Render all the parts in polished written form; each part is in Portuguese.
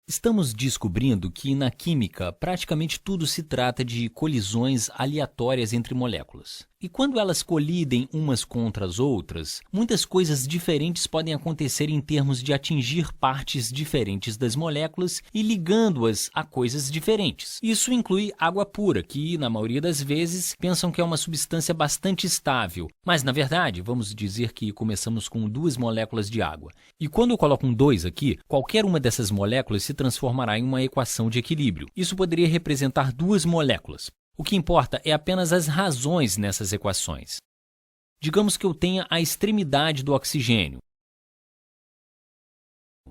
Estamos descobrindo que, na química, praticamente tudo se trata de colisões aleatórias entre moléculas. E quando elas colidem umas contra as outras, muitas coisas diferentes podem acontecer em termos de atingir partes diferentes das moléculas e ligando-as a coisas diferentes. Isso inclui água pura, que, na maioria das vezes, pensam que é uma substância bastante estável. Mas, na verdade, vamos dizer que começamos com 2 moléculas de água. E quando eu coloco um 2 aqui, qualquer uma dessas moléculas se transformará em uma equação de equilíbrio. Isso poderia representar 2 moléculas. O que importa é apenas as razões nessas equações. Digamos que eu tenha a extremidade do oxigênio.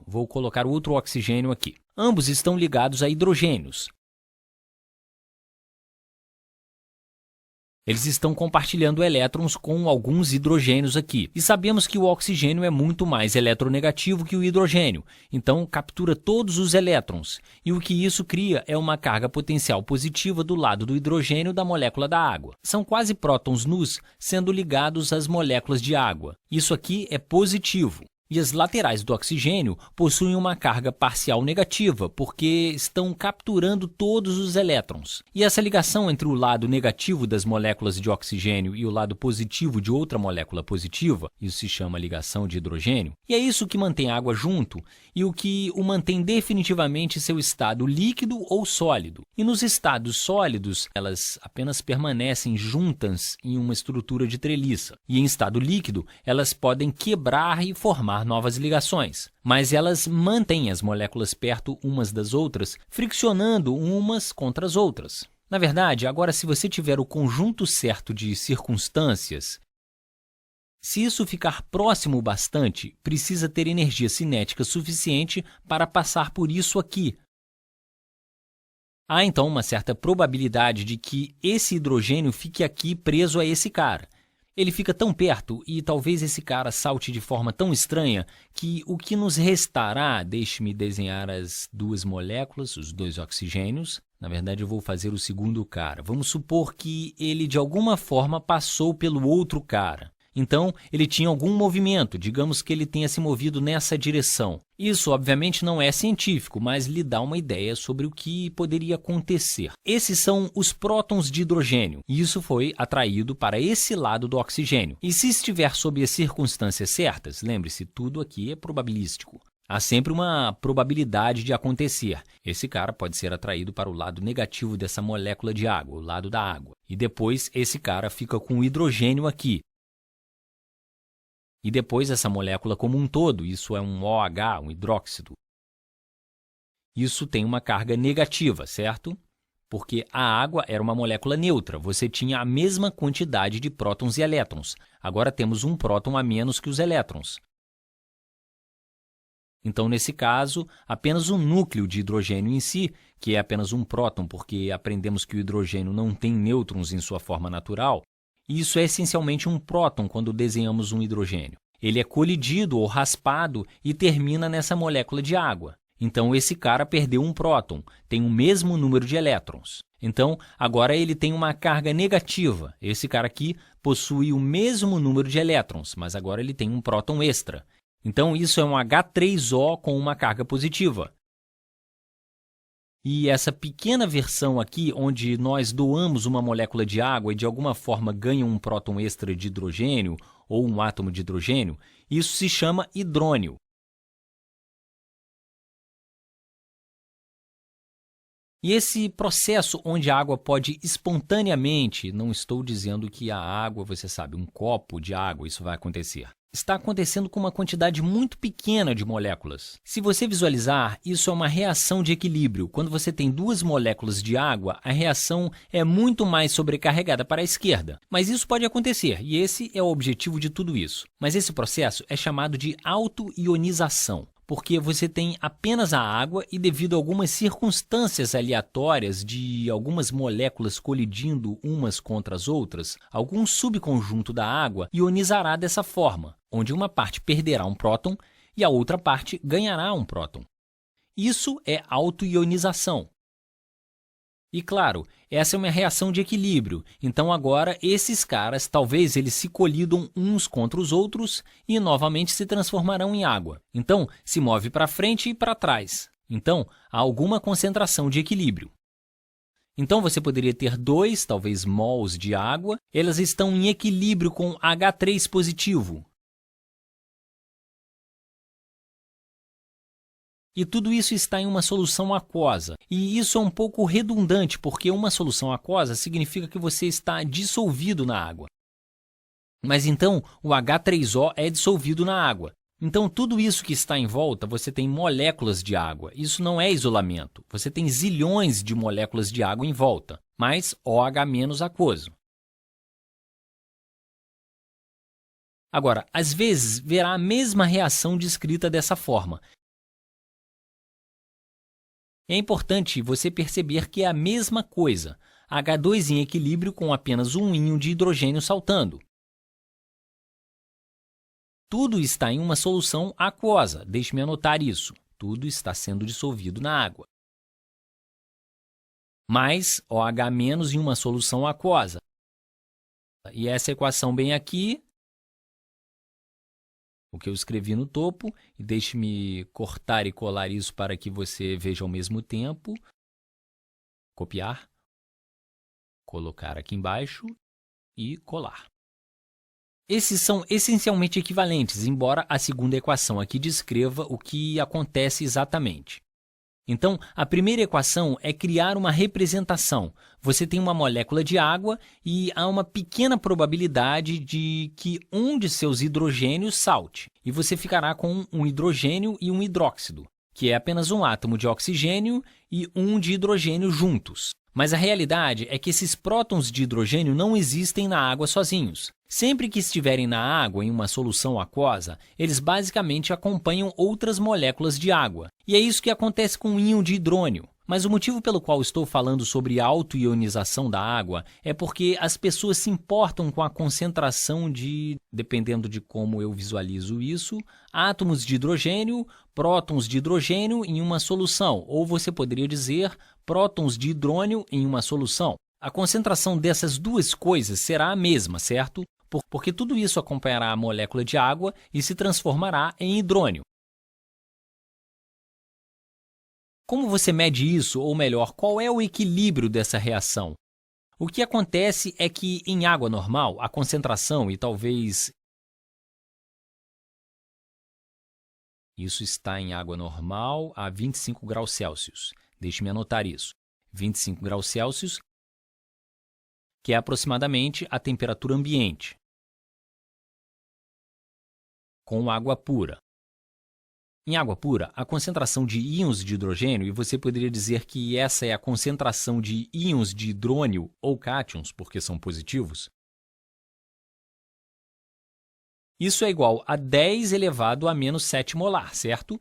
Vou colocar outro oxigênio aqui. Ambos estão ligados a hidrogênios. Eles estão compartilhando elétrons com alguns hidrogênios aqui. E sabemos que o oxigênio é muito mais eletronegativo que o hidrogênio, então captura todos os elétrons. E o que isso cria é uma carga potencial positiva do lado do hidrogênio da molécula da água. São quase prótons nus sendo ligados às moléculas de água. Isso aqui é positivo. E as laterais do oxigênio possuem uma carga parcial negativa, porque estão capturando todos os elétrons. E essa ligação entre o lado negativo das moléculas de oxigênio e o lado positivo de outra molécula positiva, isso se chama ligação de hidrogênio, e é isso que mantém a água junto e o que o mantém definitivamente em seu estado líquido ou sólido. E nos estados sólidos, elas apenas permanecem juntas em uma estrutura de treliça. E em estado líquido, elas podem quebrar e formar novas ligações, mas elas mantêm as moléculas perto umas das outras, friccionando umas contra as outras. Na verdade, agora se você tiver o conjunto certo de circunstâncias, se isso ficar próximo bastante, precisa ter energia cinética suficiente para passar por isso aqui. Há então uma certa probabilidade de que esse hidrogênio fique aqui preso a esse cara. Ele fica tão perto e talvez esse cara salte de forma tão estranha que o que nos restará, deixe-me desenhar as 2 moléculas, os 2 oxigênios. Na verdade, eu vou fazer o segundo cara. Vamos supor que ele de alguma forma passou pelo outro cara. Então, ele tinha algum movimento, digamos que ele tenha se movido nessa direção. Isso, obviamente, não é científico, mas lhe dá uma ideia sobre o que poderia acontecer. Esses são os prótons de hidrogênio, e isso foi atraído para esse lado do oxigênio. E se estiver sob as circunstâncias certas, lembre-se, tudo aqui é probabilístico. Há sempre uma probabilidade de acontecer. Esse cara pode ser atraído para o lado negativo dessa molécula de água, o lado da água. E depois, esse cara fica com o hidrogênio aqui. E depois essa molécula como um todo, isso é um OH, um hidróxido. Isso tem uma carga negativa, certo? Porque a água era uma molécula neutra, você tinha a mesma quantidade de prótons e elétrons. Agora temos um próton a menos que os elétrons. Então, nesse caso, apenas o núcleo de hidrogênio em si, que é apenas um próton, porque aprendemos que o hidrogênio não tem nêutrons em sua forma natural, isso é essencialmente um próton quando desenhamos um hidrogênio. Ele é colidido ou raspado e termina nessa molécula de água. Então, esse cara perdeu um próton, tem o mesmo número de elétrons. Então, agora ele tem uma carga negativa. Esse cara aqui possui o mesmo número de elétrons, mas agora ele tem um próton extra. Então, isso é um H3O com uma carga positiva. E essa pequena versão aqui, onde nós doamos uma molécula de água e de alguma forma ganha um próton extra de hidrogênio ou um átomo de hidrogênio, isso se chama hidrônio. E esse processo onde a água pode espontaneamente, não estou dizendo que a água, você sabe, um copo de água, isso vai acontecer. Está acontecendo com uma quantidade muito pequena de moléculas. Se você visualizar, isso é uma reação de equilíbrio. Quando você tem 2 moléculas de água, a reação é muito mais sobrecarregada para a esquerda. Mas isso pode acontecer, e esse é o objetivo de tudo isso. Mas esse processo é chamado de autoionização, porque você tem apenas a água e devido a algumas circunstâncias aleatórias de algumas moléculas colidindo umas contra as outras, algum subconjunto da água ionizará dessa forma, onde uma parte perderá um próton e a outra parte ganhará um próton. Isso é autoionização. E claro, essa é uma reação de equilíbrio, então agora esses caras talvez eles se colidam uns contra os outros e novamente se transformarão em água. Então se move para frente e para trás. Então, há alguma concentração de equilíbrio. Então, você poderia ter 2, talvez mols de água, elas estão em equilíbrio com H3 positivo. E tudo isso está em uma solução aquosa. E isso é um pouco redundante, porque uma solução aquosa significa que você está dissolvido na água. Mas então, o H3O é dissolvido na água. Então, tudo isso que está em volta, você tem moléculas de água. Isso não é isolamento. Você tem zilhões de moléculas de água em volta, mas OH- aquoso. Agora, às vezes, verá a mesma reação descrita dessa forma. É importante você perceber que é a mesma coisa. H2 em equilíbrio com apenas um íon de hidrogênio saltando. Tudo está em uma solução aquosa, deixe-me anotar isso. Tudo está sendo dissolvido na água. Mais OH- em uma solução aquosa. E essa equação bem aqui, o que eu escrevi no topo, e deixe-me cortar e colar isso para que você veja ao mesmo tempo. Copiar, colocar aqui embaixo e colar. Esses são essencialmente equivalentes, embora a segunda equação aqui descreva o que acontece exatamente. Então, a primeira equação é criar uma representação. Você tem uma molécula de água e há uma pequena probabilidade de que um de seus hidrogênios salte, e você ficará com um hidrogênio e um hidróxido, que é apenas um átomo de oxigênio e um de hidrogênio juntos. Mas a realidade é que esses prótons de hidrogênio não existem na água sozinhos. Sempre que estiverem na água em uma solução aquosa, eles basicamente acompanham outras moléculas de água. E é isso que acontece com o íon de hidrônio. Mas o motivo pelo qual estou falando sobre autoionização da água é porque as pessoas se importam com a concentração de, dependendo de como eu visualizo isso, átomos de hidrogênio, prótons de hidrogênio em uma solução, ou você poderia dizer prótons de hidrônio em uma solução. A concentração dessas duas coisas será a mesma, certo? Porque tudo isso acompanhará a molécula de água e se transformará em hidrônio. Como você mede isso, ou melhor, qual é o equilíbrio dessa reação? O que acontece é que em água normal, a concentração, e talvez isso está em água normal a 25 graus Celsius. Deixe-me anotar isso. 25 graus Celsius, que é aproximadamente a temperatura ambiente, com água pura. Em água pura, a concentração de íons de hidrogênio, e você poderia dizer que essa é a concentração de íons de hidrônio ou cátions, porque são positivos, isso é igual a 10 elevado a menos 7 molar, certo?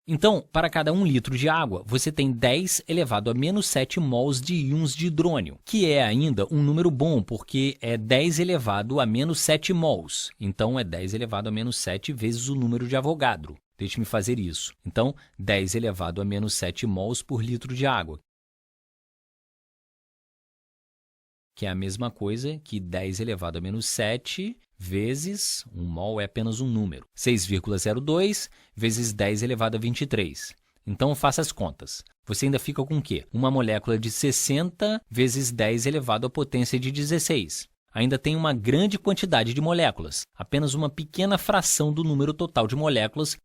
Então, para cada 1 litro de água, você tem 10 elevado a menos 7 mols de íons de hidrônio, que é ainda um número bom, porque é 10 elevado a menos 7 mols. Então, é 10 elevado a menos 7 vezes o número de Avogadro. Deixe-me fazer isso. Então, 10 elevado a menos 7 mols por litro de água, que é a mesma coisa que 10 elevado a menos 7 vezes, 1 mol é apenas um número, 6,02 vezes 10 elevado a 23. Então, faça as contas. Você ainda fica com o quê? Uma molécula de 60 vezes 10 elevado à potência de 16. Ainda tem uma grande quantidade de moléculas. Apenas uma pequena fração do número total de moléculas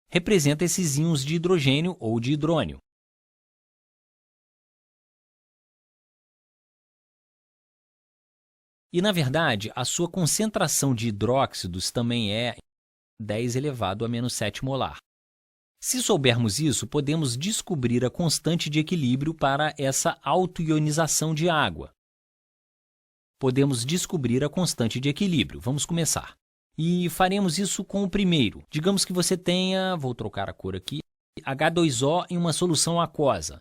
representa esses íons de hidrogênio ou de hidrônio. E, na verdade, a sua concentração de hidróxidos também é 10 elevado a menos 7 molar. Se soubermos isso, podemos descobrir a constante de equilíbrio para essa autoionização de água. Podemos descobrir a constante de equilíbrio. Vamos começar. E faremos isso com o primeiro. Digamos que você tenha, vou trocar a cor aqui, H2O em uma solução aquosa.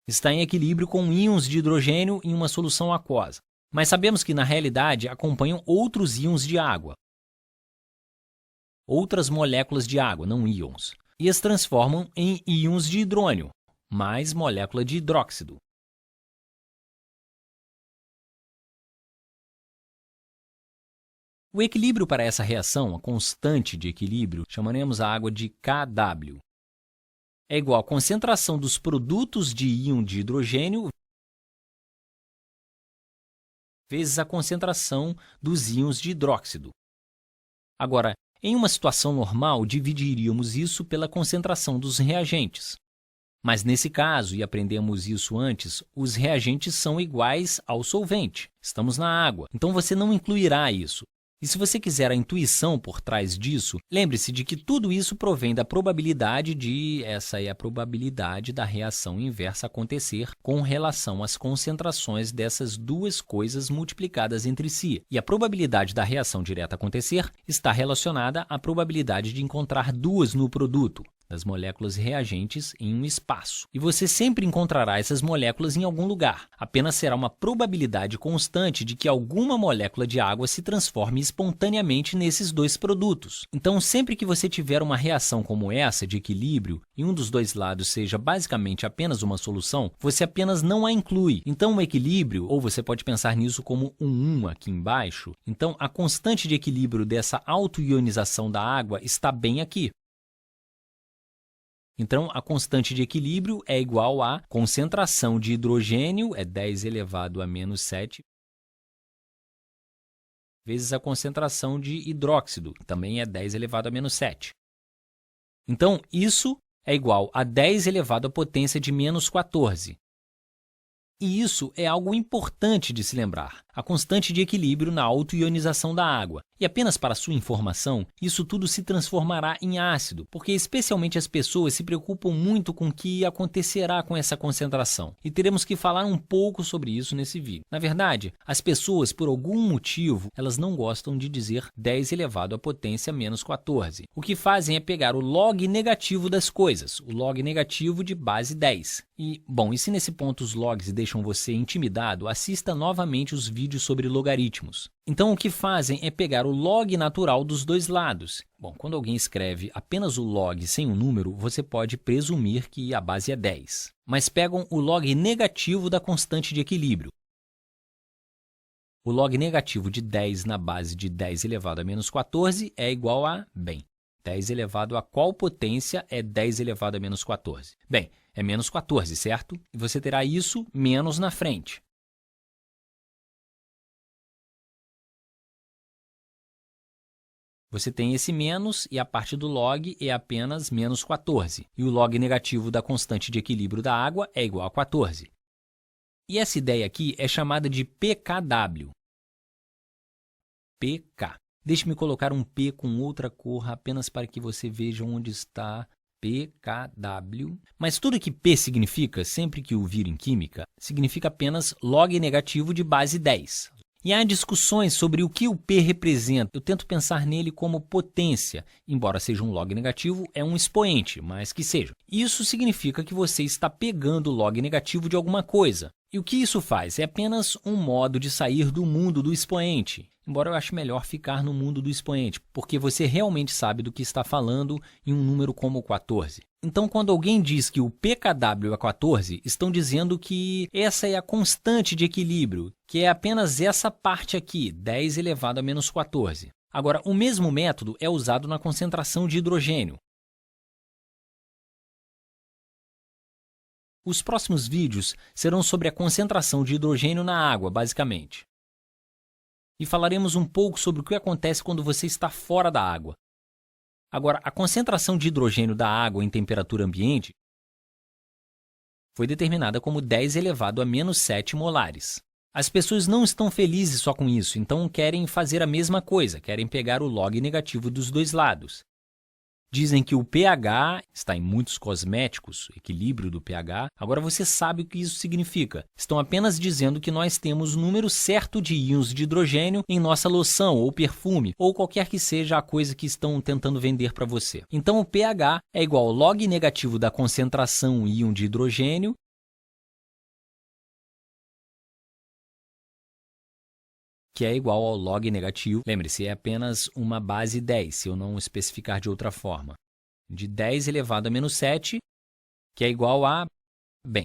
Está em equilíbrio com íons de hidrogênio em uma solução aquosa. Mas sabemos que, na realidade, acompanham outros íons de água. Outras moléculas de água, não íons. E as transformam em íons de hidrônio, mais molécula de hidróxido. O equilíbrio para essa reação, a constante de equilíbrio, chamaremos a água de Kw. É igual à concentração dos produtos de íon de hidrogênio vezes a concentração dos íons de hidróxido. Agora, em uma situação normal, dividiríamos isso pela concentração dos reagentes. Mas nesse caso, e aprendemos isso antes, os reagentes são iguais ao solvente. Estamos na água, então você não incluirá isso. E se você quiser a intuição por trás disso, lembre-se de que tudo isso provém da probabilidade essa é a probabilidade da reação inversa acontecer com relação às concentrações dessas duas coisas multiplicadas entre si. E a probabilidade da reação direta acontecer está relacionada à probabilidade de encontrar duas no produto das moléculas reagentes em um espaço. E você sempre encontrará essas moléculas em algum lugar. Apenas será uma probabilidade constante de que alguma molécula de água se transforme espontaneamente nesses dois produtos. Então, sempre que você tiver uma reação como essa de equilíbrio e um dos dois lados seja basicamente apenas uma solução, você apenas não a inclui. Então, o equilíbrio, ou você pode pensar nisso como um 1 aqui embaixo, então a constante de equilíbrio dessa autoionização da água está bem aqui. Então, a constante de equilíbrio é igual à concentração de hidrogênio, é 10 elevado a menos 7, vezes a concentração de hidróxido, que também é 10 elevado a menos 7. Então, isso é igual a 10 elevado à potência de menos 14. E isso é algo importante de se lembrar, a constante de equilíbrio na autoionização da água. E apenas para sua informação, isso tudo se transformará em ácido, porque especialmente as pessoas se preocupam muito com o que acontecerá com essa concentração. E teremos que falar um pouco sobre isso nesse vídeo. Na verdade, as pessoas, por algum motivo, elas não gostam de dizer 10 elevado à potência menos 14. O que fazem é pegar o log negativo das coisas, o log negativo de base 10. E se nesse ponto os logs deixam você intimidado, assista novamente os vídeos sobre logaritmos. Então, o que fazem é pegar o log natural dos dois lados. Quando alguém escreve apenas o log sem um número, você pode presumir que a base é 10. Mas pegam o log negativo da constante de equilíbrio. O log negativo de 10 na base de 10 elevado a menos 14 é igual a, 10 elevado a qual potência é 10 elevado a menos 14? É menos 14, certo? E você terá isso menos na frente. Você tem esse menos e a parte do log é apenas menos 14. E o log negativo da constante de equilíbrio da água é igual a 14. E essa ideia aqui é chamada de pKw. pK. Deixe-me colocar um P com outra cor apenas para que você veja onde está pKw. Mas tudo que P significa, sempre que o vir em química, significa apenas log negativo de base 10. E há discussões sobre o que o P representa. Eu tento pensar nele como potência. Embora seja um log negativo, é um expoente, mas que seja. Isso significa que você está pegando o log negativo de alguma coisa. E o que isso faz? É apenas um modo de sair do mundo do expoente. Embora eu ache melhor ficar no mundo do expoente, porque você realmente sabe do que está falando em um número como 14. Então, quando alguém diz que o pKw é 14, estão dizendo que essa é a constante de equilíbrio, que é apenas essa parte aqui, 10 elevado a menos 14. Agora, o mesmo método é usado na concentração de hidrogênio. Os próximos vídeos serão sobre a concentração de hidrogênio na água, basicamente. E falaremos um pouco sobre o que acontece quando você está fora da água. Agora, a concentração de hidrogênio da água em temperatura ambiente foi determinada como 10 elevado a menos 7 molares. As pessoas não estão felizes só com isso, então querem fazer a mesma coisa, querem pegar o log negativo dos dois lados. Dizem que o pH está em muitos cosméticos, equilíbrio do pH. Agora você sabe o que isso significa. Estão apenas dizendo que nós temos o número certo de íons de hidrogênio em nossa loção ou perfume, ou qualquer que seja a coisa que estão tentando vender para você. Então o pH é igual ao log negativo da concentração íon de hidrogênio que é igual ao log negativo. Lembre-se, é apenas uma base 10, se eu não especificar de outra forma. De 10 elevado a menos 7, que é igual a,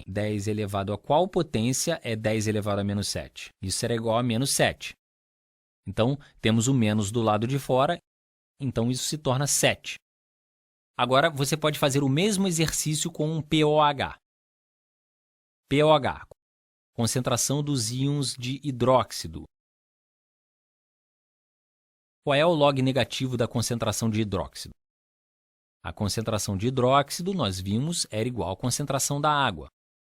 10 elevado a qual potência é 10 elevado a menos 7? Isso será igual a menos 7. Então, temos o menos do lado de fora, então isso se torna 7. Agora, você pode fazer o mesmo exercício com um POH. POH, concentração dos íons de hidróxido. Qual é o log negativo da concentração de hidróxido? A concentração de hidróxido, nós vimos, era igual à concentração da água.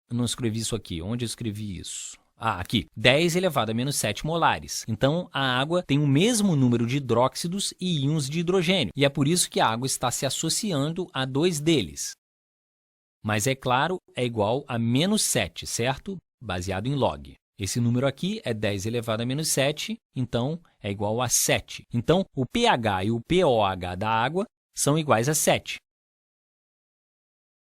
Eu não escrevi isso aqui. Onde eu escrevi isso? Aqui. 10 elevado a menos 7 molares. Então, a água tem o mesmo número de hidróxidos e íons de hidrogênio. E é por isso que a água está se associando a 2 deles. Mas, é claro, é igual a menos 7, certo? Baseado em log. Esse número aqui é 10 elevado a menos 7, então é igual a 7. Então, o pH e o POH da água são iguais a 7.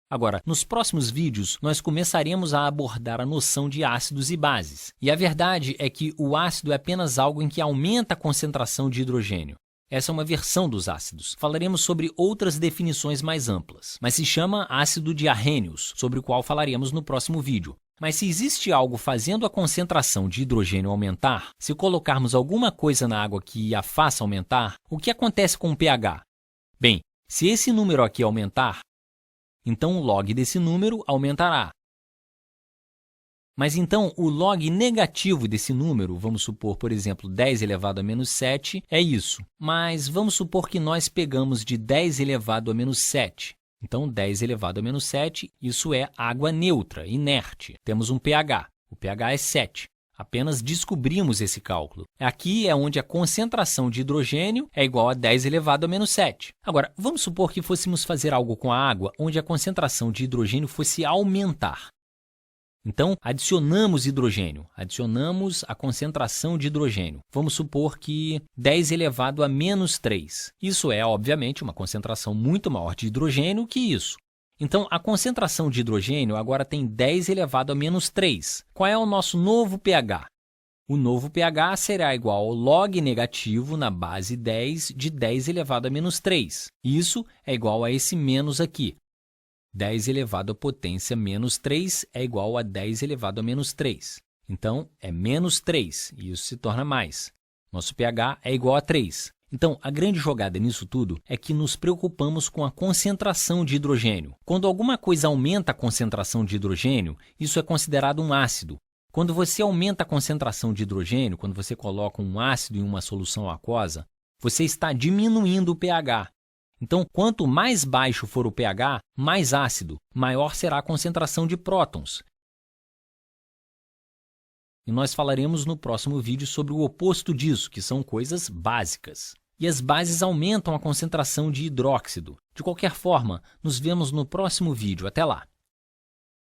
Agora, nos próximos vídeos, nós começaremos a abordar a noção de ácidos e bases. E a verdade é que o ácido é apenas algo em que aumenta a concentração de hidrogênio. Essa é uma versão dos ácidos. Falaremos sobre outras definições mais amplas, mas se chama ácido de Arrhenius, sobre o qual falaremos no próximo vídeo. Mas se existe algo fazendo a concentração de hidrogênio aumentar, se colocarmos alguma coisa na água que a faça aumentar, o que acontece com o pH? Bem, se esse número aqui aumentar, então o log desse número aumentará. Mas então o log negativo desse número, vamos supor, por exemplo, 10 elevado a menos 7, é isso. Mas vamos supor que nós pegamos de 10 elevado a menos 7. Então, 10 elevado a menos 7, isso é água neutra, inerte. Temos um pH. O pH é 7. Apenas descobrimos esse cálculo. Aqui é onde a concentração de hidrogênio é igual a 10 elevado a menos 7. Agora, vamos supor que fôssemos fazer algo com a água onde a concentração de hidrogênio fosse aumentar. Então, adicionamos hidrogênio, adicionamos a concentração de hidrogênio. Vamos supor que 10 elevado a menos 3. Isso é, obviamente, uma concentração muito maior de hidrogênio que isso. Então, a concentração de hidrogênio agora tem 10 elevado a menos 3. Qual é o nosso novo pH? O novo pH será igual ao log negativo na base 10 de 10 elevado a menos 3. Isso é igual a esse menos aqui. 10 elevado à potência menos 3 é igual a 10 elevado a menos 3. Então, é menos 3, e isso se torna mais. Nosso pH é igual a 3. Então, a grande jogada nisso tudo é que nos preocupamos com a concentração de hidrogênio. Quando alguma coisa aumenta a concentração de hidrogênio, isso é considerado um ácido. Quando você aumenta a concentração de hidrogênio, quando você coloca um ácido em uma solução aquosa, você está diminuindo o pH. Então, quanto mais baixo for o pH, mais ácido, maior será a concentração de prótons. E nós falaremos no próximo vídeo sobre o oposto disso, que são coisas básicas. E as bases aumentam a concentração de hidróxido. De qualquer forma, nos vemos no próximo vídeo. Até lá!